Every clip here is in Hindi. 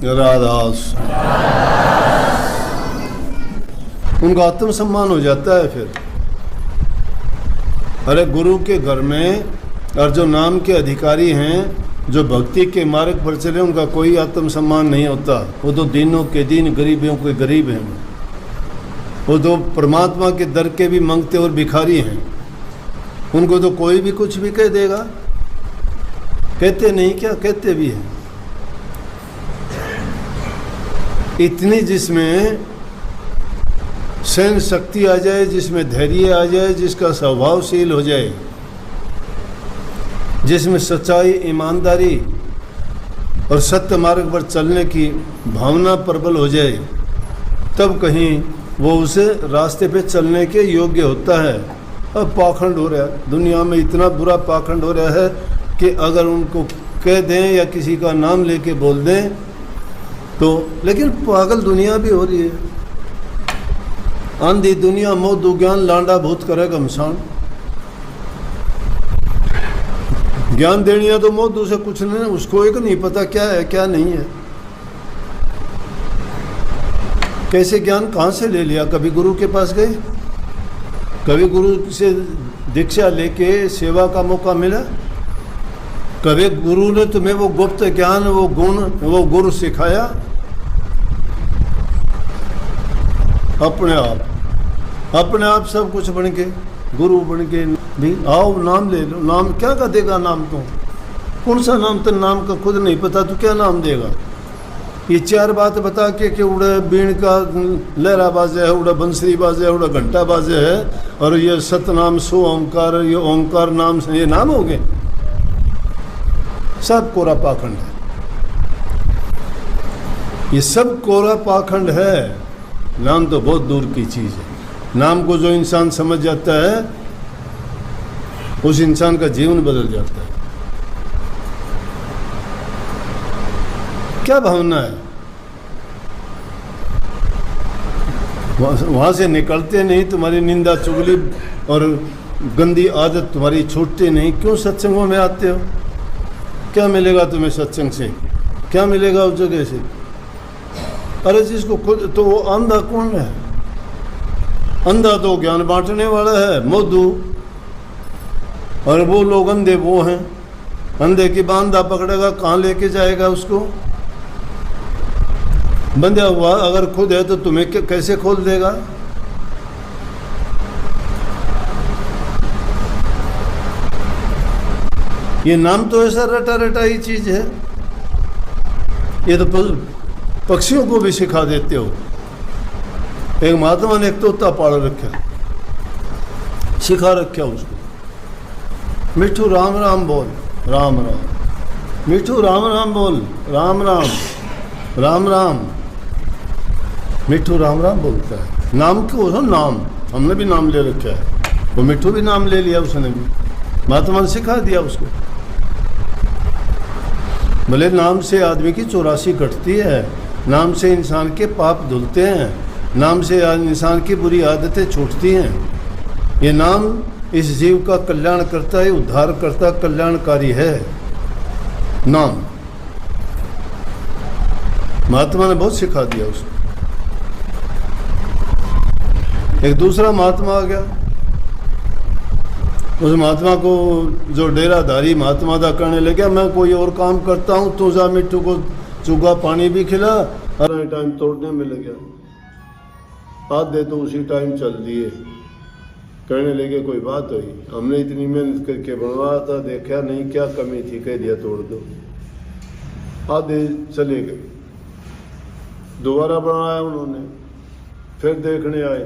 राधास, उनका आत्मसम्मान हो जाता है फिर। अरे गुरु के घर में और जो नाम के अधिकारी हैं, जो भक्ति के मार्ग पर चले, उनका कोई आत्मसम्मान नहीं होता। वो तो दिनों के दिन गरीबों के गरीब हैं। वो तो परमात्मा के दर के भी मांगते और भिखारी हैं। उनको तो कोई भी कुछ भी कह देगा। कहते नहीं क्या, कहते भी हैं। इतनी जिसमें सहन शक्ति आ जाए, जिसमें धैर्य आ जाए, जिसका स्वभावशील हो जाए, जिसमें सच्चाई, ईमानदारी और सत्य मार्ग पर चलने की भावना प्रबल हो जाए, तब कहीं वो उसे रास्ते पे चलने के योग्य होता है। अब पाखंड हो रहा है दुनिया में, इतना बुरा पाखंड हो रहा है कि अगर उनको कह दें या किसी का नाम लेके बोल दें तो, लेकिन पागल दुनिया भी हो रही है। आंधी दुनिया मोह दुज्ञान लांडा भूत करे घमसान। ज्ञान देनिया तो मोह दूसरे कुछ नहीं, उसको एक नहीं पता क्या है क्या नहीं है। कैसे ज्ञान कहाँ से ले लिया? कभी गुरु के पास गए? कभी गुरु से दीक्षा लेके सेवा का मौका मिला? कभी गुरु ने तुम्हें वो गुप्त ज्ञान, वो गुण, वो गुरु सिखाया? अपने आप सब कुछ बन के, गुरु बन के भी आओ, नाम ले लो। नाम क्या का देगा? नाम तो कौन सा नाम? तो नाम का खुद नहीं पता तो क्या नाम देगा? ये चार बात बता के कि उड़ा बीण का लहरा बाजे है, उड़ा बंसरी बाजे है, उड़ा घंटा बाजे है, और ये सतनाम सो ओंकार, ये ओंकार नाम से ये नाम हो गए। सब कोरा पाखंड है। ये सब कोरा पाखंड है। नाम तो बहुत दूर की चीज़ है। नाम को जो इंसान समझ जाता है, उस इंसान का जीवन बदल जाता है। क्या भावना है? वहाँ से निकलते नहीं, तुम्हारी निंदा चुगली और गंदी आदत तुम्हारी छूटती नहीं। क्यों सत्संगों में आते हो? क्या मिलेगा तुम्हें सत्संग से? क्या मिलेगा उस जगह से? अरे जिसको खुद तो वो अंधा कौन है? अंधा तो ज्ञान बांटने वाला है, मोदू। और वो लोग अंधे वो हैं। अंधे की बांधा पकड़ेगा, कहाँ लेके जाएगा उसको? बंधा हुआ अगर खुद है तो तुम्हें कैसे खोल देगा? ये नाम तो ऐसा रटा रटा ही चीज है। ये तो पक्षियों को भी सिखा देते हो। एक महात्मा ने एक तोता पाल रखा, सिखा रखा उसको, मिठू राम राम बोल, राम राम। मिठू राम राम बोल, राम राम, राम राम। मिठू राम राम बोलता है। नाम क्यों? नाम हमने भी नाम ले रखा है। वो मिठू भी नाम ले लिया उसने भी, महात्मा ने सिखा दिया उसको। भले नाम से आदमी की 84 कटती है, नाम से इंसान के पाप धुलते हैं, नाम से इंसान की बुरी आदतें छूटती हैं। ये नाम इस जीव का कल्याण करता है, उद्धार करता, कल्याणकारी है नाम। महात्मा ने बहुत सिखा दिया उसको। एक दूसरा महात्मा आ गया। उस महात्मा को जो डेराधारी महात्मा था कहने लगा, मैं कोई और काम करता हूँ, तू जा मिट्टू को चूगा पानी भी खिला। हर टाइम तोड़ने में लग गया। आधे तो उसी टाइम चल दिए। कहने लगे कोई बात हुई? हमने इतनी मेहनत करके बनवाया था, देखा नहीं क्या कमी थी, कह दिया तोड़ दो। आधे चले गए। दोबारा बनाया उन्होंने, फिर देखने आए,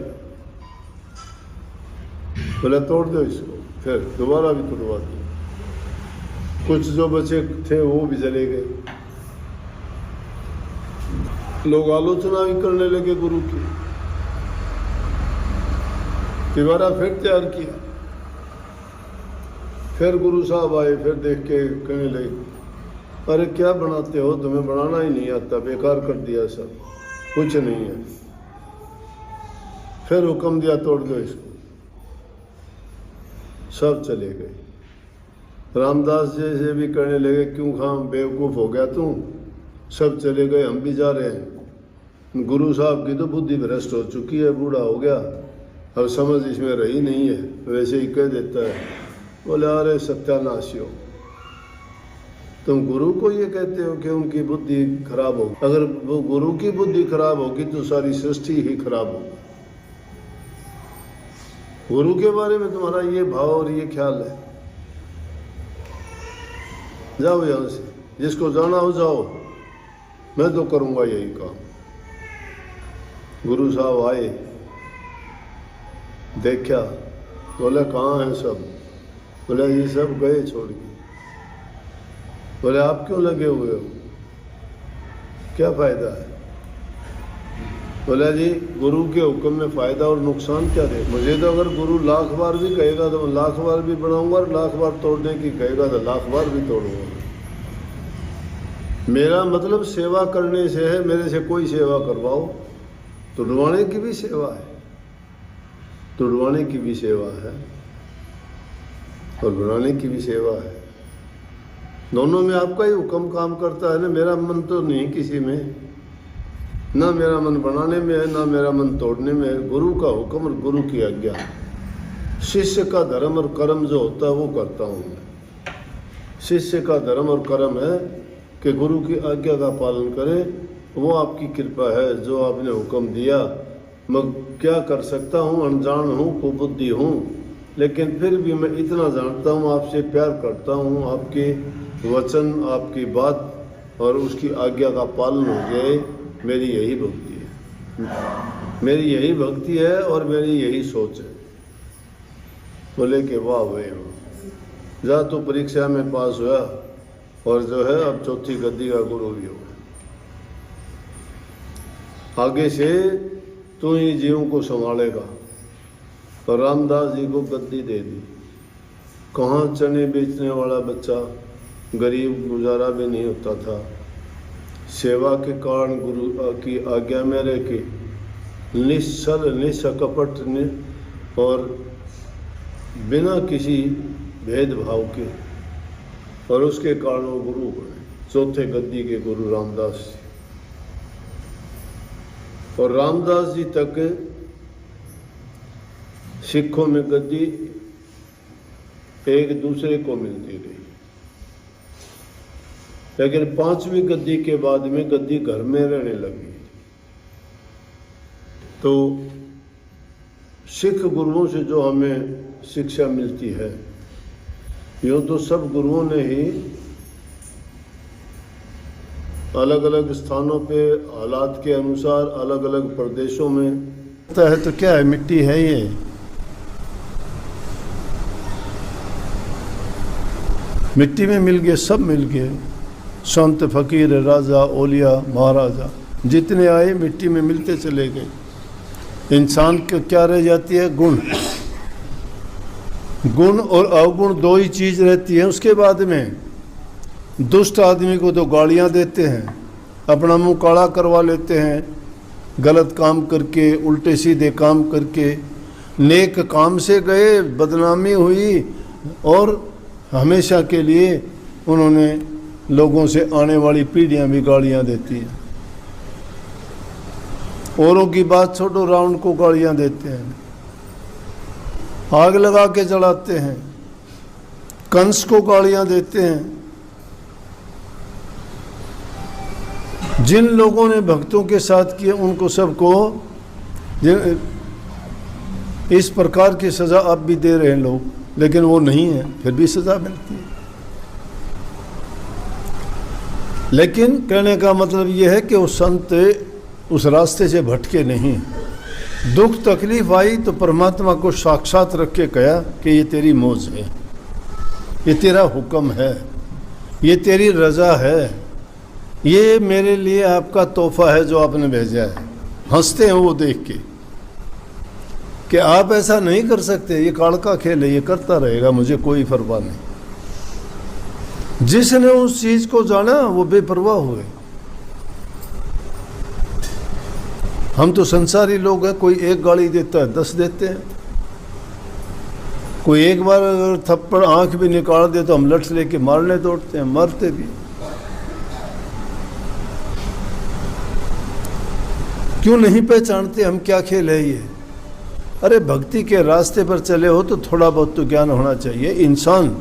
बोला तोड़ दो इसको। फिर दोबारा भी तोड़वा दिया। कुछ जो बचे थे वो भी चले गए। लोग आलोचना भी करने लगे गुरु की। दोबारा फिर तैयार किया। फिर गुरु साहब आए, फिर देख के कहने लगे, अरे क्या बनाते हो, तुम्हें बनाना ही नहीं आता, बेकार कर दिया सब, कुछ नहीं है। फिर हुक्म दिया तोड़ दो इसको। सब चले गए। रामदास जैसे भी कहने लगे, क्यों खाम बेवकूफ़ हो गया तू, सब चले गए, हम भी जा रहे हैं। गुरु साहब की तो बुद्धि भ्रष्ट हो चुकी है, बूढ़ा हो गया, अब समझ इसमें रही नहीं है, वैसे ही कह देता है। बोले अरे सत्यानाशी हो, तुम गुरु को ये कहते हो कि उनकी बुद्धि खराब हो। अगर वो गुरु की बुद्धि खराब होगी तो सारी सृष्टि ही खराब होगी। गुरु के बारे में तुम्हारा ये भाव और ये ख्याल है, जाओ यहां से, जिसको जाना हो जाओ, मैं तो करूंगा यही काम। गुरु साहब आए, देखा, बोले कहाँ है सब? बोले ये सब गए छोड़ के। बोले आप क्यों लगे हुए हो, क्या फायदा है? बोला जी गुरु के हुक्म में फायदा और नुकसान क्या है? मुझे तो अगर गुरु लाख बार भी कहेगा तो मैं लाख बार भी बनाऊंगा, और लाख बार तोड़ने की कहेगा तो लाख बार भी तोड़ूंगा। मेरा मतलब सेवा करने से है, मेरे से कोई सेवा करवाओ। तुड़वाने की भी सेवा है, तुड़वाने की भी सेवा है, और बनाने की भी सेवा है। दोनों में आपका ही हुक्म काम करता है ना। मेरा मन तो नहीं किसी में, ना मेरा मन बनाने में है, ना मेरा मन तोड़ने में है। गुरु का हुक्म और गुरु की आज्ञा, शिष्य का धर्म और कर्म जो होता है वो करता हूँ मैं। शिष्य का धर्म और कर्म है कि गुरु की आज्ञा का पालन करें, वो आपकी कृपा है जो आपने हुक्म दिया। मैं क्या कर सकता हूँ, अनजान हूँ, कुबुद्धि हूँ, लेकिन फिर भी मैं इतना जानता हूँ, आपसे प्यार करता हूँ। आपके वचन, आपकी बात और उसकी आज्ञा का पालन हो जाए, मेरी यही भक्ति है, मेरी यही भक्ति है और मेरी यही सोच है। बोले कि वाह भाई वाह, जा तो परीक्षा में पास हुआ और जो है अब चौथी गद्दी का गुरु भी हो, आगे से तू ही जीवों को संभालेगा। तो रामदास जी को गद्दी दे दी। कहाँ चने बेचने वाला बच्चा, गरीब, गुजारा भी नहीं होता था। सेवा के कारण गुरु की आज्ञा में रह के निश्चल, निष्कपट और बिना किसी भेदभाव के, और उसके कारण वो गुरु बने, चौथे गद्दी के गुरु रामदास जी। और रामदास जी तक सिखों में गद्दी एक दूसरे को मिलती गई, लेकिन पांचवी गद्दी के बाद में गद्दी घर में रहने लगी। तो सिख गुरुओं से जो हमें शिक्षा मिलती है, यूँ तो सब गुरुओं ने ही अलग अलग स्थानों पे हालात के अनुसार अलग अलग प्रदेशों में है। तो क्या है, मिट्टी है ये, मिट्टी में मिल गए, सब मिल गए। संत, फकीर, राजा, ओलिया, महाराजा जितने आए मिट्टी में मिलते चले गए। इंसान को क्या रह जाती है? गुण। गुण और अवगुण दो ही चीज रहती है। उसके बाद में दुष्ट आदमी को तो गालियां देते हैं, अपना मुंह काला करवा लेते हैं, गलत काम करके, उल्टे सीधे काम करके। नेक काम से गए, बदनामी हुई, और हमेशा के लिए उन्होंने लोगों से आने वाली पीढ़ियां भी गालियां देती हैं। औरों की बात छोड़ो, रावण को गालियां देते हैं, आग लगा के जलाते हैं, कंस को गालियां देते हैं। जिन लोगों ने भक्तों के साथ किए उनको सबको इस प्रकार की सजा अब भी दे रहे हैं लोग, लेकिन वो नहीं है, फिर भी सजा मिलती है। लेकिन कहने का मतलब यह है कि वो संत उस रास्ते से भटके नहीं। दुख तकलीफ आई तो परमात्मा को साक्षात रख के कहा कि ये तेरी मौज है, ये तेरा हुक्म है, ये तेरी रजा है, ये मेरे लिए आपका तोहफा है जो आपने भेजा है। हंसते हैं वो देख के कि आप ऐसा नहीं कर सकते, ये काल का खेल है, ये करता रहेगा, मुझे कोई परवाह नहीं। जिसने उस चीज को जाना वो बेपरवाह हुए। हम तो संसारी लोग हैं, कोई एक गाली देता है 10 देते हैं, कोई एक बार अगर थप्पड़ आंख भी निकाल दे तो हम लठ लेके मारने दौड़ते हैं, मरते भी। क्यों नहीं पहचानते हम क्या खेल है ये? अरे भक्ति के रास्ते पर चले हो तो थोड़ा बहुत तो ज्ञान होना चाहिए। इंसान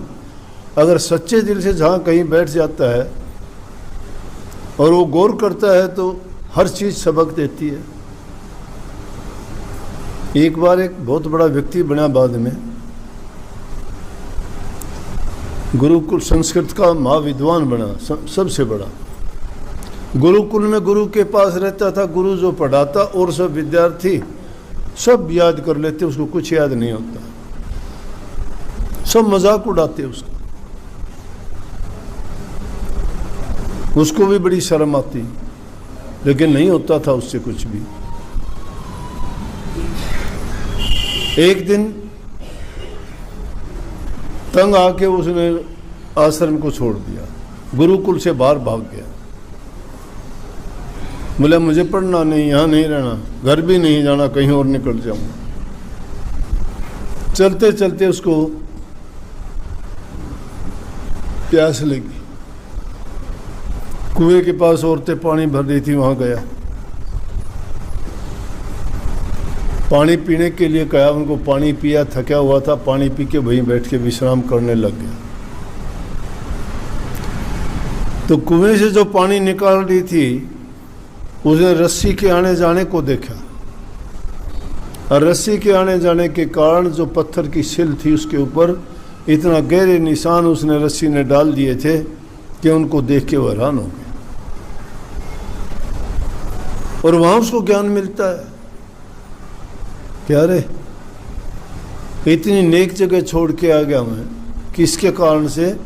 अगर सच्चे दिल से जहाँ कहीं बैठ जाता है और वो गौर करता है तो हर चीज़ सबक देती है। एक बार एक बहुत बड़ा व्यक्ति बना, बाद में गुरुकुल संस्कृत का महाविद्वान बना, सबसे बड़ा। गुरुकुल में गुरु के पास रहता था, गुरु जो पढ़ाता और सब विद्यार्थी सब याद कर लेते, उसको कुछ याद नहीं होता, सब मजाक उड़ाते उसको भी बड़ी शर्म आती, लेकिन नहीं होता था उससे कुछ भी। एक दिन तंग आके उसने आश्रम को छोड़ दिया, गुरुकुल से बाहर भाग गया। बोला मुझे पढ़ना नहीं, यहाँ नहीं रहना, घर भी नहीं जाना, कहीं और निकल जाऊंगा। चलते चलते उसको प्यास लगी, कुएं के पास औरतें पानी भर रही थी, वहां गया। पानी पीने के लिए कहा, उनको पानी पिया, थका हुआ था, पानी पी के वहीं बैठ के विश्राम करने लग गया। तो कुएं से जो पानी निकाल रही थी उसने रस्सी के आने जाने को देखा, और रस्सी के आने जाने के कारण जो पत्थर की सिल थी उसके ऊपर इतना गहरे निशान उसने रस्सी ने डाल दिए थे कि उनको देख के वो हैरान हो गए। और वहां उसको ज्ञान मिलता है कि अरे इतनी नेक जगह छोड़ के आ गया मैं, किसके कारण से?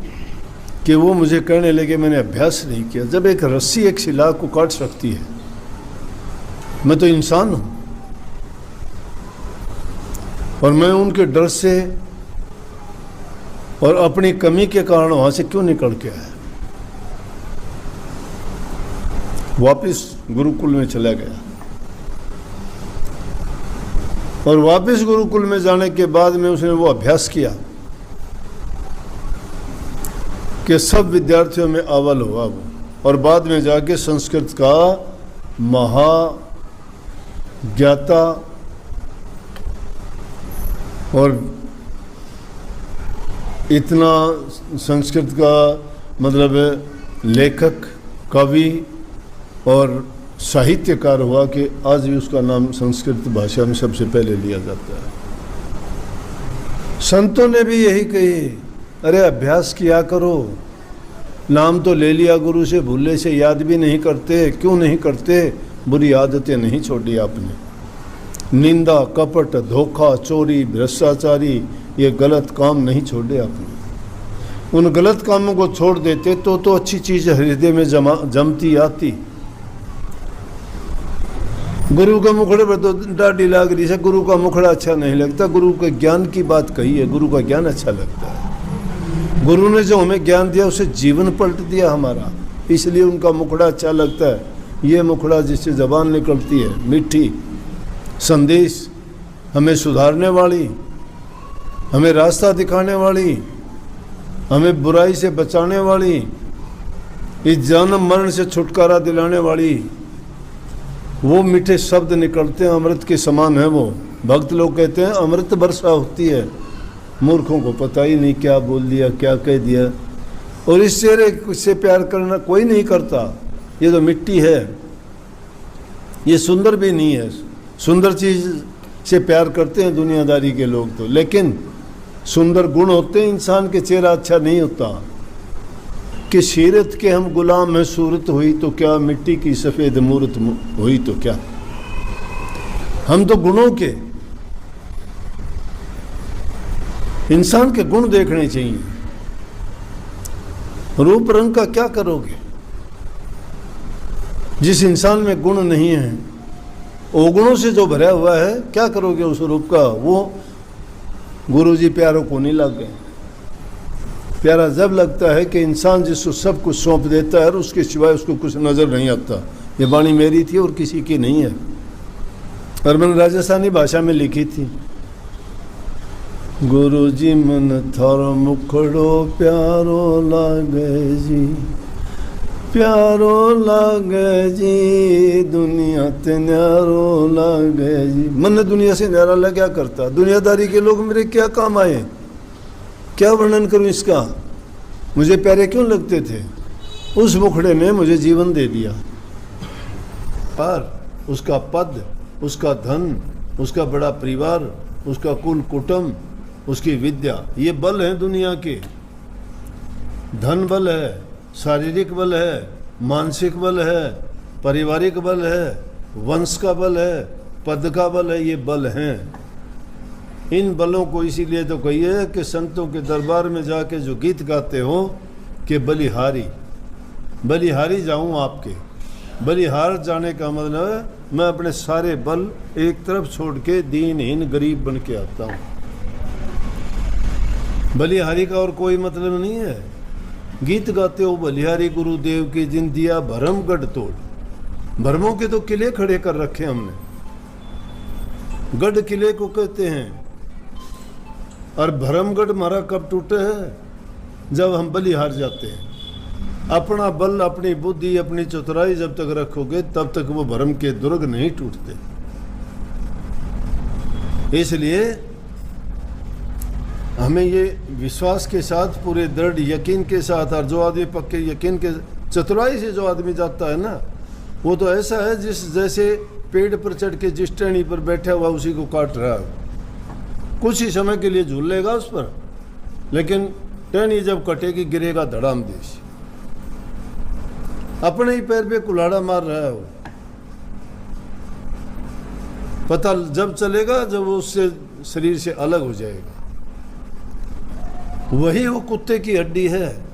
कि वो मुझे कहने लगे मैंने अभ्यास नहीं किया। जब एक रस्सी एक शिला को काट सकती है, मैं तो इंसान हूं, और मैं उनके डर से और अपनी कमी के कारण वहां से क्यों निकल के आया? वापिस गुरुकुल में चला गया, और वापिस गुरुकुल में जाने के बाद में उसने वो अभ्यास किया कि सब विद्यार्थियों में अव्वल हुआ वो, और बाद में जाके संस्कृत का महाज्ञाता और इतना संस्कृत का मतलब लेखक, कवि और साहित्यकार हुआ कि आज भी उसका नाम संस्कृत भाषा में सबसे पहले लिया जाता है। संतों ने भी यही कही, अरे अभ्यास किया करो, नाम तो ले लिया गुरु से, भूले से याद भी नहीं करते। क्यों नहीं करते? बुरी आदतें नहीं छोड़ी आपने, निंदा, कपट, धोखा, चोरी, भ्रष्टाचारी, ये गलत काम नहीं छोड़े आपने। उन गलत कामों को छोड़ देते तो अच्छी चीज़ हृदय में जमती आती। गुरु का मुखड़े पर तो डाढ़ी लाग रही है, गुरु का मुखड़ा अच्छा नहीं लगता। गुरु के ज्ञान की बात कही है, गुरु का ज्ञान अच्छा लगता है। गुरु ने जो हमें ज्ञान दिया उसे जीवन पलट दिया हमारा, इसलिए उनका मुखड़ा अच्छा लगता है। ये मुखड़ा जिससे जबान निकलती है मीठी, संदेश हमें सुधारने वाली, हमें रास्ता दिखाने वाली, हमें बुराई से बचाने वाली, इस जन्म मरण से छुटकारा दिलाने वाली, वो मीठे शब्द निकलते हैं, अमृत के समान है वो। भक्त लोग कहते हैं अमृत वर्षा होती है, मूर्खों को पता ही नहीं क्या बोल दिया, क्या कह दिया। और इस चेहरे से प्यार करना कोई नहीं करता। ये तो मिट्टी है, ये सुंदर भी नहीं है। सुंदर चीज़ से प्यार करते हैं दुनियादारी के लोग तो, लेकिन सुंदर गुण होते हैं इंसान के, चेहरा अच्छा नहीं होता। कि सीरत के हम गुलाम हैं, सूरत हुई तो क्या, मिट्टी की सफ़ेद मूरत हुई तो क्या। हम तो गुणों के, इंसान के गुण देखने चाहिए। रूप रंग का क्या करोगे? जिस इंसान में गुण नहीं है, अवगुणों से जो भरा हुआ है, क्या करोगे उस रूप का? वो गुरुजी प्यारों को नहीं लग गए। प्यारा जब लगता है कि इंसान जिसको सब कुछ सौंप देता है और उसके सिवाय उसको कुछ नज़र नहीं आता। ये वाणी मेरी थी और किसी की नहीं है, और मैंने राजस्थानी भाषा में लिखी थी। गुरुजी मन थारो मुखड़ो प्यारो लागे जी, प्यारो लागे जी दुनिया ते न्यारो लागे जी। मन दुनिया से न्यारा लग क्या करता, दुनियादारी के लोग मेरे क्या काम आए, क्या वर्णन करूं इसका, मुझे प्यारे क्यों लगते थे। उस मुखड़े ने मुझे जीवन दे दिया, पर उसका पद, उसका धन, उसका बड़ा परिवार, उसका कुल कुटुंब, उसकी विद्या, ये बल है दुनिया के। धन बल है, शारीरिक बल है, मानसिक बल है, पारिवारिक बल है, वंश का बल है, पद का बल है, ये बल हैं। इन बलों को इसीलिए तो कहिए कि संतों के दरबार में जाके जो गीत गाते हो कि बलिहारी बलिहारी जाऊं आपके, बलिहार जाने का मतलब है मैं अपने सारे बल एक तरफ छोड़ के दीनहीन गरीब बन के आता हूँ। बलिहारी का और कोई मतलब नहीं है। गीत गाते हो बलिहारी गुरुदेव की जिन दिया भरम गढ़ तोड़। भरमों के तो किले खड़े कर रखे हमने, गढ़ किले को कहते हैं। और भरमगढ़ हमारा कब टूटे है, जब हम बलिहार जाते हैं। अपना बल, अपनी बुद्धि, अपनी चतुराई जब तक रखोगे तब तक वो भरम के दुर्ग नहीं टूटते। इसलिए हमें ये विश्वास के साथ, पूरे दृढ़ यकीन के साथ, और जो आदमी पक्के यकीन के चतुराई से जो आदमी जाता है ना, वो तो ऐसा है जिस जैसे पेड़ पर चढ़ के जिस टहनी पर बैठा हुआ उसी को काट रहा है। कुछ ही समय के लिए झूलेगा उस पर, लेकिन टहनी जब कटेगी गिरेगा धड़ाम देश। अपने ही पैर पे कुल्हाड़ा मार रहा है वो। पता जब चलेगा जब वो उससे शरीर से अलग हो जाएगा। वही वो कुत्ते की हड्डी है।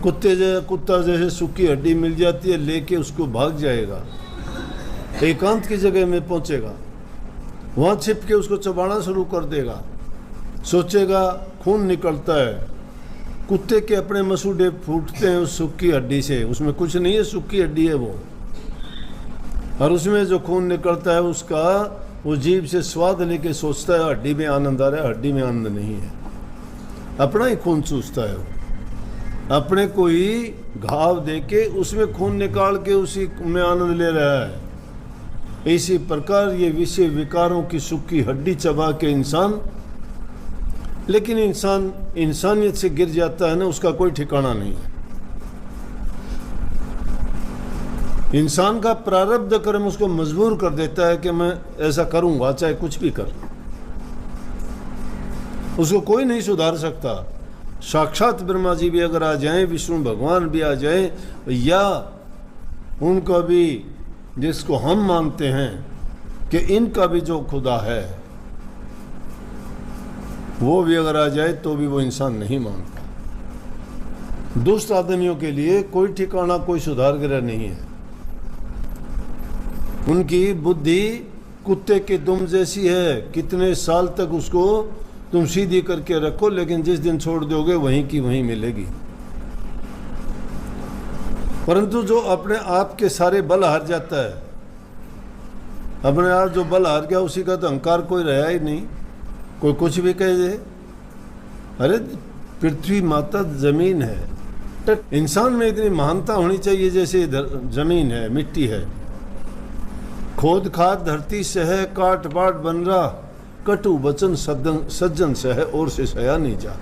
कुत्ता जैसे सूखी हड्डी मिल जाती है, लेके उसको भाग जाएगा, एकांत की जगह में पहुंचेगा, वहां छिप के उसको चबाना शुरू कर देगा, सोचेगा खून निकलता है। कुत्ते के अपने मसूड़े फूटते हैं उस सूखी हड्डी से, उसमें कुछ नहीं है, सूखी हड्डी है वो। और उसमें जो खून निकलता है उसका वो जीभ से स्वाद लेके सोचता है हड्डी में आनंद आ रहा है, हड्डी में आनंद नहीं है। अपना ही खून चूसता है वो, अपने को ही घाव देके उसमें खून निकाल के उसी में आनंद ले रहा है। इसी प्रकार ये विषय विकारों की सूखी हड्डी चबा के इंसान, लेकिन इंसान इंसानियत से गिर जाता है ना, उसका कोई ठिकाना नहीं है। इंसान का प्रारब्ध कर्म उसको मजबूर कर देता है कि मैं ऐसा करूंगा चाहे कुछ भी कर। उसको कोई नहीं सुधार सकता। साक्षात ब्रह्मा जी भी अगर आ जाएं, विष्णु भगवान भी आ जाएं, या उनका भी जिसको हम मानते हैं कि इनका भी जो खुदा है वो भी अगर आ जाए तो भी वो इंसान नहीं मानता। दुष्ट आदमियों के लिए कोई ठिकाना, कोई सुधार ग्रह नहीं है। उनकी बुद्धि कुत्ते के दुम जैसी है, कितने साल तक उसको तुम सीधी करके रखो, लेकिन जिस दिन छोड़ दोगे वहीं की वहीं मिलेगी। परंतु जो अपने आप के सारे बल हार जाता है, अपने आप जो बल हार गया उसी का तो अहंकार कोई रहा ही नहीं। कोई कुछ भी कह दे, अरे पृथ्वी माता जमीन है। इंसान में इतनी महानता होनी चाहिए जैसे जमीन है, मिट्टी है। खोद खाद धरती से है, काट बाट बन रहा, कटु वचन सज्जन से है और से सया नहीं जा।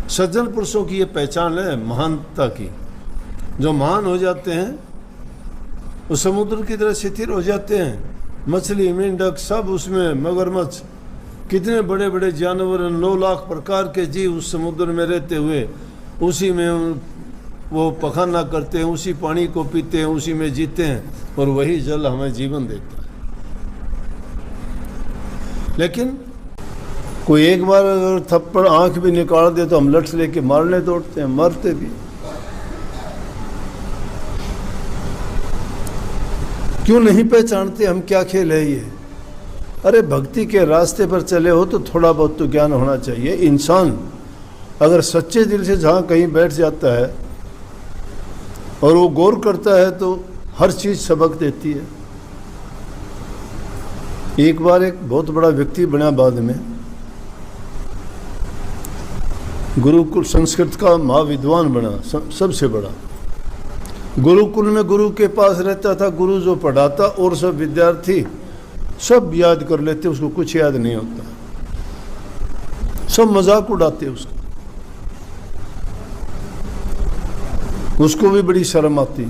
सज्जन पुरुषों की ये पहचान है महानता की। जो महान हो जाते हैं वो समुद्र की तरह स्थिर हो जाते हैं। मछली, मेंढक सब उसमें, मगरमच्छ, कितने बड़े बड़े जानवर, 9 लाख प्रकार के जीव उस समुद्र में रहते हुए उसी में वो पखाना करते हैं, उसी पानी को पीते हैं, उसी में जीते हैं, और वही जल हमें जीवन देता है। लेकिन कोई एक बार अगर थप्पड़ आंख भी निकाल दे तो हम लठ लेके मारने दौड़ते हैं, मरते भी। क्यों नहीं पहचानते हम क्या खेल है ये? अरे भक्ति के रास्ते पर चले हो तो थोड़ा बहुत तो ज्ञान होना चाहिए। इंसान अगर सच्चे दिल से जहाँ कहीं बैठ जाता है और वो गौर करता है तो हर चीज़ सबक देती है। एक बार एक बहुत बड़ा व्यक्ति बना बाद में, गुरुकुल संस्कृत का महाविद्वान बना, सबसे बड़ा। गुरुकुल में गुरु के पास रहता था, गुरु जो पढ़ाता और सब विद्यार्थी सब याद कर लेते, उसको कुछ याद नहीं होता, सब मजाक उड़ाते उसका। उसको भी बड़ी शर्म आती,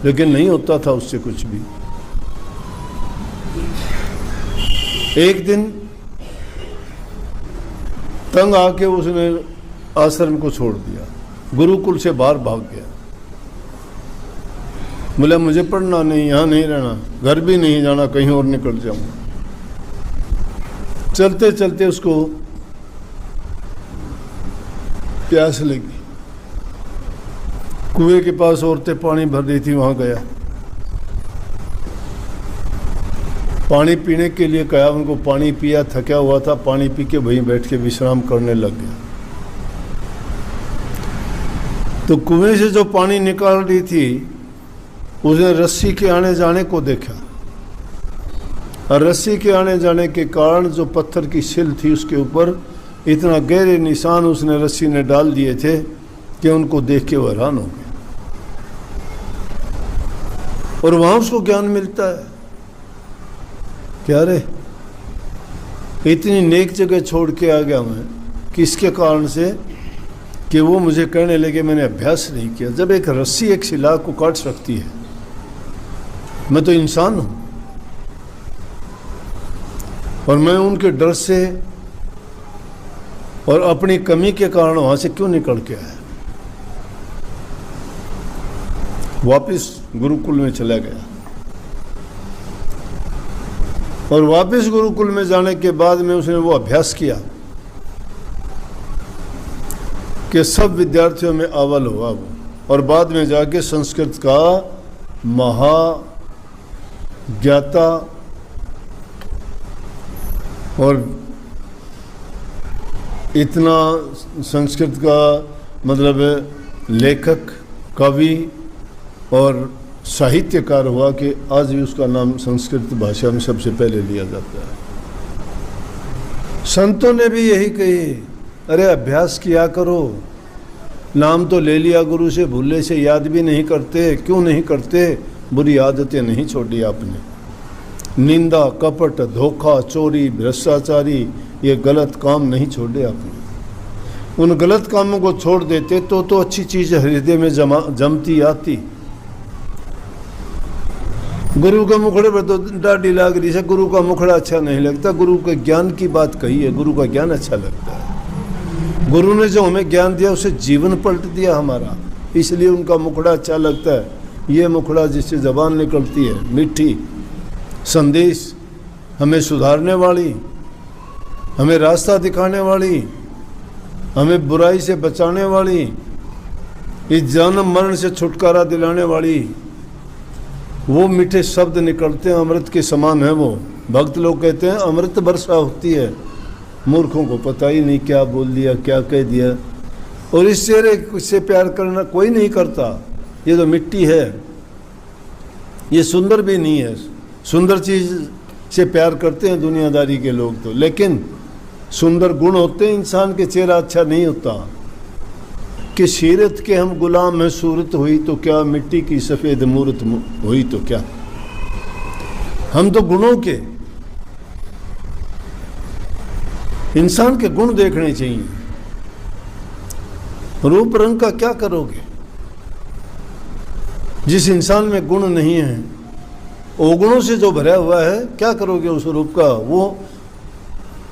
लेकिन नहीं होता था उससे कुछ भी। एक दिन तंग आके उसने आश्रम को छोड़ दिया, गुरुकुल से बाहर भाग गया। बोला मुझे पढ़ना नहीं, यहाँ नहीं रहना, घर भी नहीं जाना, कहीं और निकल जाऊंगा। चलते चलते उसको प्यास लगी, कुएं के पास औरतें पानी भर रही थी, वहां गया, पानी पीने के लिए कहा, उनको पानी पिया, थका हुआ था, पानी पी के वहीं बैठ के विश्राम करने लग गया। तो कुएं से जो पानी निकाल रही थी, उसने रस्सी के आने जाने को देखा, और रस्सी के आने जाने के कारण जो पत्थर की सिल थी उसके ऊपर इतना गहरे निशान उसने रस्सी ने डाल दिए थे कि उनको देख के वो हैरान हो गया। और वहां उसको ज्ञान मिलता है, क्या रे इतनी नेक जगह छोड़ के आ गया मैं, किसके कारण से? कि वो मुझे कहने लगे मैंने अभ्यास नहीं किया। जब एक रस्सी एक शिला को काट सकती है, मैं तो इंसान हूं, और मैं उनके डर से और अपनी कमी के कारण वहां से क्यों निकल के आया? वापिस गुरुकुल में चला गया, और वापस गुरुकुल में जाने के बाद में उसने वो अभ्यास किया कि सब विद्यार्थियों में अव्वल हुआ वो, और बाद में जाके संस्कृत का महाज्ञाता और इतना संस्कृत का मतलब लेखक, कवि और साहित्यकार हुआ कि आज भी उसका नाम संस्कृत भाषा में सबसे पहले लिया जाता है। संतों ने भी यही कही, अरे अभ्यास किया करो, नाम तो ले लिया गुरु से, भूले से याद भी नहीं करते। क्यों नहीं करते? बुरी आदतें नहीं छोड़ी आपने, निंदा, कपट, धोखा, चोरी, भ्रष्टाचारी, ये गलत काम नहीं छोड़े आपने। उन गलत कामों को छोड़ देते तो अच्छी चीज हृदय में जमती आती। गुरु का मुखड़े पर तो डाढ़ी लाग रही है, गुरु का मुखड़ा अच्छा नहीं लगता। गुरु के ज्ञान की बात कही है, गुरु का ज्ञान अच्छा लगता है। गुरु ने जो हमें ज्ञान दिया उसे जीवन पलट दिया हमारा, इसलिए उनका मुखड़ा अच्छा लगता है। ये मुखड़ा जिससे जबान निकलती है मीठी, संदेश हमें सुधारने वाली, हमें रास्ता दिखाने वाली, हमें बुराई से बचाने वाली, इस जन्म मरण से छुटकारा दिलाने वाली, वो मीठे शब्द निकलते हैं, अमृत के समान है वो। भक्त लोग कहते हैं अमृत वर्षा होती है, मूर्खों को पता ही नहीं क्या बोल दिया, क्या कह दिया। और इस चेहरे से प्यार करना कोई नहीं करता, ये तो मिट्टी है, ये सुंदर भी नहीं है। सुंदर चीज से प्यार करते हैं दुनियादारी के लोग तो, लेकिन सुंदर गुण होते हैं इंसान के, चेहरा अच्छा नहीं होता। कि सीरत के हम गुलाम हैं, सूरत हुई तो क्या, मिट्टी की सफ़ेद मूरत हुई तो क्या। हम तो गुणों के, इंसान के गुण देखने चाहिए। रूप रंग का क्या करोगे? जिस इंसान में गुण नहीं है, अवगुणों से जो भरा हुआ है, क्या करोगे उस रूप का? वो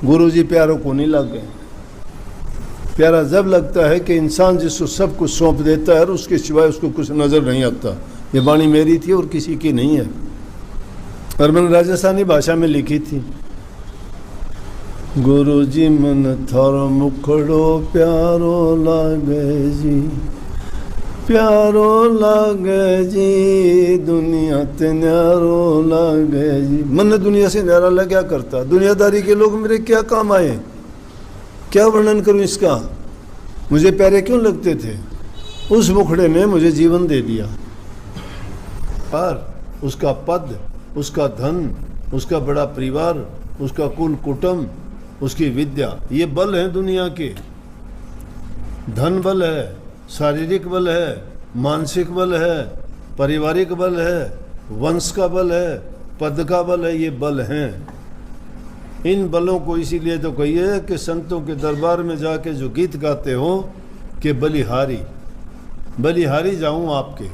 गुरुजी प्यारों को नहीं लग गए। प्यारा जब लगता है कि इंसान जिसको सब कुछ सौंप देता है और उसके सिवाय उसको कुछ नज़र नहीं आता। ये वाणी मेरी थी और किसी की नहीं है, और मैंने राजस्थानी भाषा में लिखी थी। गुरुजी मन थारो मुखड़ो प्यारो लागे जी, प्यारो लागे जी, दुनिया ते न्यारो लागे जी। मन दुनिया से न्यारा लगा करता, दुनियादारी के लोग मेरे क्या काम आए, क्या वर्णन करूं इसका। मुझे प्यारे क्यों लगते थे? उस मुखड़े ने मुझे जीवन दे दिया, पर उसका पद, उसका धन, उसका बड़ा परिवार, उसका कुल कुटुंब, उसकी विद्या, ये बल हैं दुनिया के। धन बल है, शारीरिक बल है, मानसिक बल है, पारिवारिक बल है, वंश का बल है, पद का बल है, ये बल हैं। इन बलों को इसीलिए तो कहिए कि संतों के दरबार में जाके जो गीत गाते हो कि बलिहारी बलिहारी जाऊं आपके,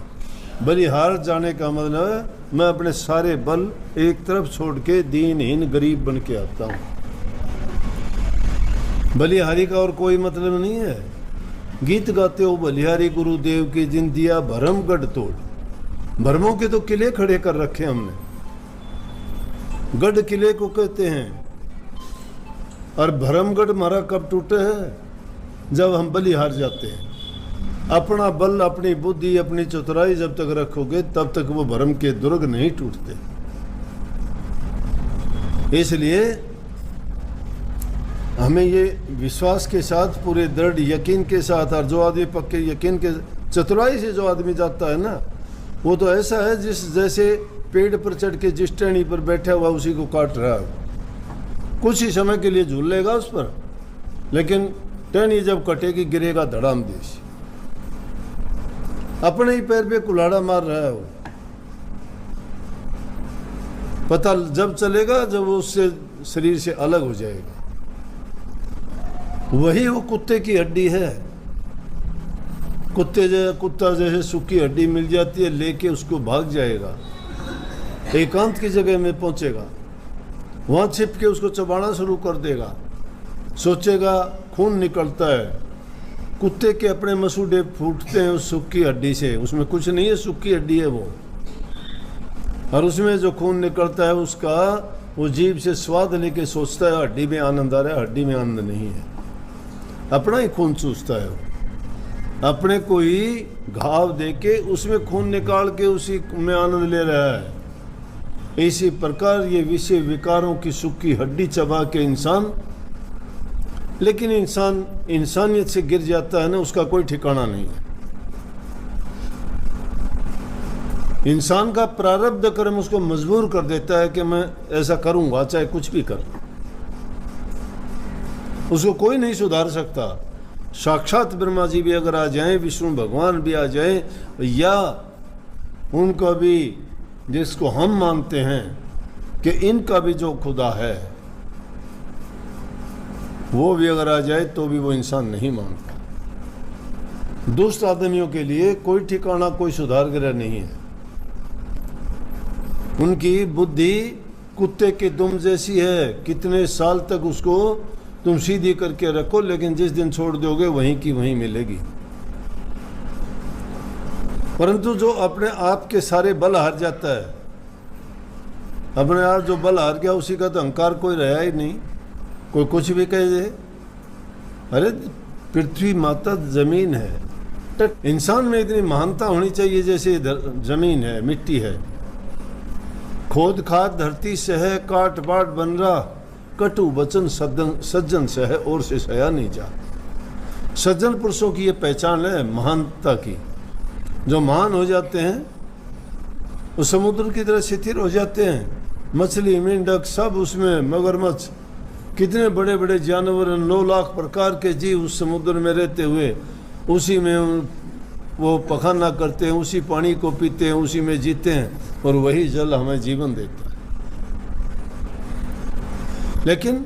बलिहार जाने का मतलब है मैं अपने सारे बल एक तरफ छोड़ के दीनहीन गरीब बन के आता हूं। बलिहारी का और कोई मतलब नहीं है। गीत गाते हो बलिहारी गुरुदेव की जिन दिया भरम गढ़ तोड़, भरमों के तो किले खड़े कर रखे हमने, गढ़ किले को कहते हैं। और भरमगढ़ हमारा कब टूटे है? जब हम बलिहार जाते हैं। अपना बल, अपनी बुद्धि, अपनी चतुराई जब तक रखोगे तब तक वो भरम के दुर्ग नहीं टूटते। इसलिए हमें ये विश्वास के साथ, पूरे दृढ़ यकीन के साथ, और जो आदमी पक्के यकीन के चतुराई से जो आदमी जाता है ना, वो तो ऐसा है जैसे पेड़ पर चढ़ के जिस टहनी पर बैठा हुआ उसी को काट रहा है। कुछ ही समय के लिए झूल लेगा उस पर, लेकिन टहनी जब कटेगी गिरेगा धड़ाम देश। अपने ही पैर पे कुल्हाड़ा मार रहा है वो। पता जब चलेगा जब वो उससे शरीर से अलग हो जाएगा। वही वो कुत्ते की हड्डी है। कुत्ता जैसे सूखी हड्डी मिल जाती है, लेके उसको भाग जाएगा, एकांत की जगह में पहुंचेगा, वहां छिप के उसको चबाना शुरू कर देगा, सोचेगा खून निकलता है। कुत्ते के अपने मसूड़े फूटते हैं उस सूखी हड्डी से, उसमें कुछ नहीं है, सूखी हड्डी है वो। और उसमें जो खून निकलता है उसका वो जीभ से स्वाद लेके सोचता है हड्डी में आनंद आ रहा है, हड्डी में आनंद नहीं है। अपना ही खून चूसता है वो, अपने को ही घाव देके उसमें खून निकाल के उसी में आनंद ले रहा है। इसी प्रकार ये विषय विकारों की सूखी हड्डी चबा के इंसान, लेकिन इंसान इंसानियत से गिर जाता है ना, उसका कोई ठिकाना नहीं है। इंसान का प्रारब्ध कर्म उसको मजबूर कर देता है कि मैं ऐसा करूंगा चाहे कुछ भी कर। उसको कोई नहीं सुधार सकता। साक्षात ब्रह्मा जी भी अगर आ जाएं, विष्णु भगवान भी आ जाएं, या उनका भी जिसको हम मानते हैं कि इनका भी जो खुदा है वो भी अगर आ जाए तो भी वो इंसान नहीं मानता। दुष्ट आदमियों के लिए कोई ठिकाना, कोई सुधार ग्रह नहीं है। उनकी बुद्धि कुत्ते के दुम जैसी है, कितने साल तक उसको तुम सीधी करके रखो, लेकिन जिस दिन छोड़ दोगे वहीं की वहीं मिलेगी। परंतु जो अपने आप के सारे बल हार जाता है, अपने आप जो बल हार गया उसी का तो अहंकार कोई रहा ही नहीं। कोई कुछ भी कह दे, अरे पृथ्वी माता जमीन है। इंसान में इतनी महानता होनी चाहिए जैसे जमीन है, मिट्टी है। खोद खाद धरती से है, काट बाट बन रहा, कटु वचन सज्जन से है और से सया नहीं जा। सज्जन पुरुषों की ये पहचान है महानता की। जो महान हो जाते हैं वो समुद्र की तरह शिथिल हो जाते हैं। मछली, मेंढक सब उसमें, मगरमच्छ, कितने बड़े बड़े जानवर, 9 लाख प्रकार के जीव उस समुद्र में रहते हुए उसी में वो पखाना करते हैं, उसी पानी को पीते हैं, उसी में जीते हैं, और वही जल हमें जीवन देता है। लेकिन